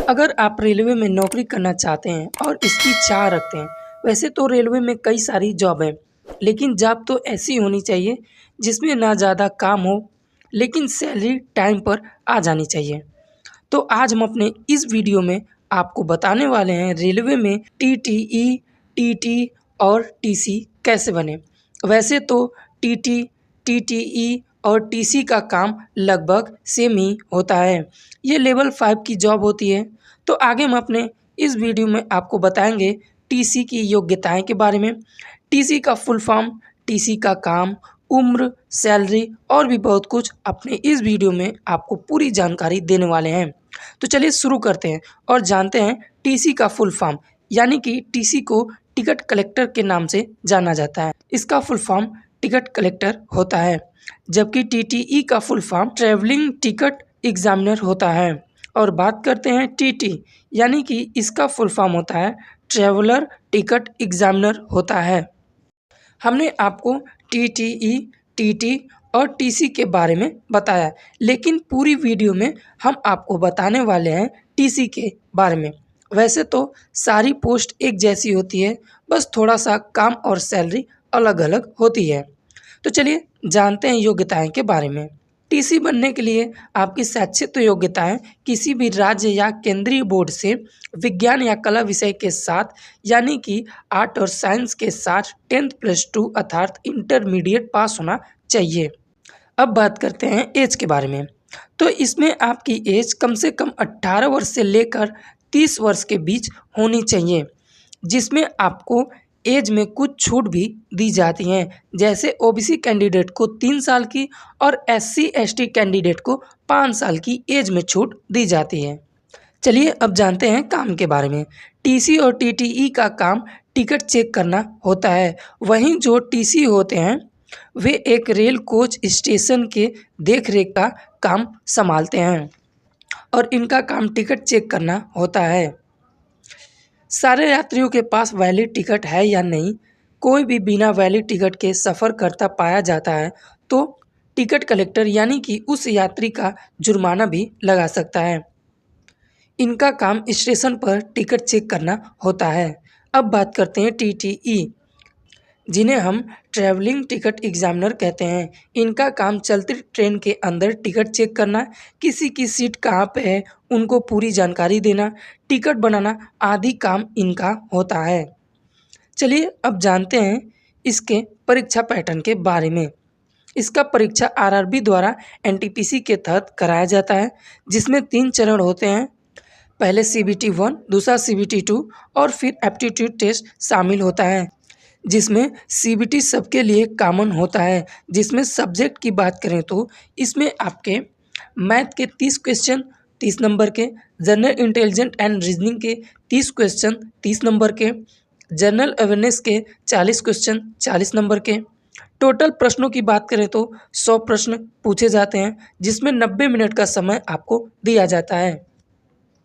अगर आप रेलवे में नौकरी करना चाहते हैं और इसकी चाह रखते हैं, वैसे तो रेलवे में कई सारी जॉब हैं, लेकिन जॉब तो ऐसी होनी चाहिए जिसमें ना ज़्यादा काम हो, लेकिन सैलरी टाइम पर आ जानी चाहिए। तो आज हम अपने इस वीडियो में आपको बताने वाले हैं रेलवे में टीटीई, टीटी और टीसी कैसे बने। वैसे तो टीटी, टीटीई और टीसी का काम लगभग सेम ही होता है। ये लेवल 5 की जॉब होती है। तो आगे हम अपने इस वीडियो में आपको बताएंगे टीसी की योग्यताएं के बारे में, टीसी का फुल फॉर्म, टीसी का काम, उम्र, सैलरी और भी बहुत कुछ अपने इस वीडियो में आपको पूरी जानकारी देने वाले हैं। तो चलिए शुरू करते हैं और जानते हैं टीसी का फुल फॉर्म, यानी कि टीसी को टिकट कलेक्टर के नाम से जाना जाता है। इसका फुल फॉर्म टिकट कलेक्टर होता है, जबकि टीटीई का full form travelling ticket examiner होता है। और बात करते हैं टीटी, यानी कि इसका फुल फॉर्म होता है ट्रैवलर टिकट एग्जामिनर होता है। हमने आपको टीटीई, टीटी और टीसी के बारे में बताया, लेकिन पूरी वीडियो में हम आपको बताने वाले हैं टीसी के बारे में। वैसे तो सारी पोस्ट एक जैसी होती है, बस थोड़ा सा काम और सैलरी अलग अलग होती है। तो चलिए जानते हैं योग्यताएं के बारे में। टीसी बनने के लिए आपकी शैक्षिक योग्यताएं किसी भी राज्य या केंद्रीय बोर्ड से विज्ञान या कला विषय के साथ, यानी कि आर्ट और साइंस के साथ 10+2 अर्थात इंटरमीडिएट पास होना चाहिए। अब बात करते हैं एज के बारे में। तो इसमें आपकी एज कम से कम 18 वर्ष से लेकर 30 वर्ष के बीच होनी चाहिए, जिसमें आपको एज में कुछ छूट भी दी जाती हैं, जैसे ओबीसी कैंडिडेट को 3 साल की और एससी एसटी कैंडिडेट को 5 साल की एज में छूट दी जाती है। चलिए अब जानते हैं काम के बारे में। टीसी और टीटीई का काम टिकट चेक करना होता है, वहीं जो टीसी होते हैं वे एक रेल कोच स्टेशन के देखरेख का काम संभालते हैं और इनका काम टिकट चेक करना होता है। सारे यात्रियों के पास वैलिड टिकट है या नहीं, कोई भी बिना वैलिड टिकट के सफ़र करता पाया जाता है तो टिकट कलेक्टर यानी कि उस यात्री का जुर्माना भी लगा सकता है। इनका काम स्टेशन पर टिकट चेक करना होता है। अब बात करते हैं टीटीई, जिन्हें हम ट्रैवलिंग टिकट एग्जामिनर कहते हैं। इनका काम चलती ट्रेन के अंदर टिकट चेक करना, किसी की सीट कहाँ पे है उनको पूरी जानकारी देना, टिकट बनाना आदि काम इनका होता है। चलिए अब जानते हैं इसके परीक्षा पैटर्न के बारे में। इसका परीक्षा आरआरबी द्वारा एनटीपीसी के तहत कराया जाता है, जिसमें 3 चरण होते हैं। पहले सीबीटी 1, दूसरा सीबीटी 2 और फिर एप्टीट्यूड टेस्ट शामिल होता है, जिसमें सीबीटी सबके लिए कॉमन होता है। जिसमें सब्जेक्ट की बात करें तो इसमें आपके मैथ के 30 क्वेश्चन 30 नंबर के, जनरल इंटेलिजेंट एंड रीजनिंग के 30 क्वेश्चन 30 नंबर के, जनरल अवेयरनेस के 40 क्वेश्चन 40 नंबर के। टोटल प्रश्नों की बात करें तो 100 प्रश्न पूछे जाते हैं, जिसमें 90 मिनट का समय आपको दिया जाता है।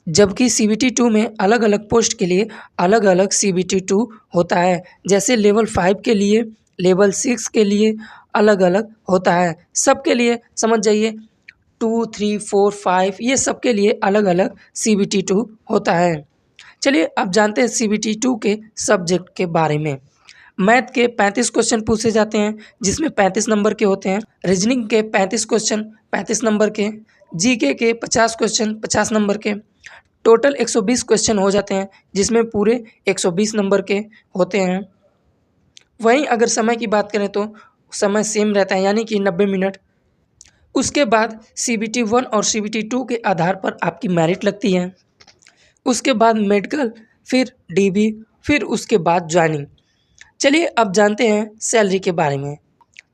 जबकि सीबीटी 2 में अलग अलग पोस्ट के लिए अलग अलग सीबीटी 2 होता है, जैसे लेवल 5 के लिए, लेवल 6 के लिए अलग अलग होता है। सबके लिए समझ जाइए 2, 3, 4, 5 ये सब के लिए अलग अलग सीबीटी 2 होता है। चलिए अब जानते हैं सीबीटी 2 के सब्जेक्ट के बारे में। मैथ के 35 क्वेश्चन पूछे जाते हैं, जिसमें 35 नंबर के होते हैं। रीजनिंग के 35 क्वेश्चन 35 नंबर के, जीके के 50 क्वेश्चन 50 नंबर के। टोटल 120 क्वेश्चन हो जाते हैं, जिसमें पूरे 120 नंबर के होते हैं। वहीं अगर समय की बात करें तो समय सेम रहता है, यानी कि 90 मिनट। उसके बाद सीबीटी 1 और सीबीटी 2 के आधार पर आपकी मेरिट लगती है। उसके बाद मेडिकल, फिर डीबी, फिर उसके बाद ज्वाइनिंग। चलिए अब जानते हैं सैलरी के बारे में।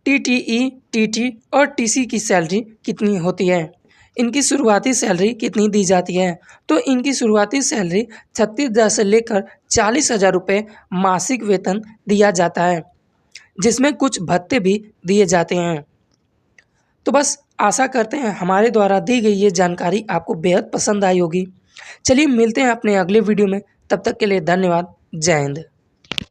टीटीई, टीटी और टीसी की सैलरी कितनी होती है, इनकी शुरुआती सैलरी कितनी दी जाती है। तो इनकी शुरुआती सैलरी 36,000 से लेकर 40,000 रुपये मासिक वेतन दिया जाता है, जिसमें कुछ भत्ते भी दिए जाते हैं। तो बस आशा करते हैं हमारे द्वारा दी गई ये जानकारी आपको बेहद पसंद आई होगी। चलिए मिलते हैं अपने अगले वीडियो में, तब तक के लिए धन्यवाद। जय हिंद।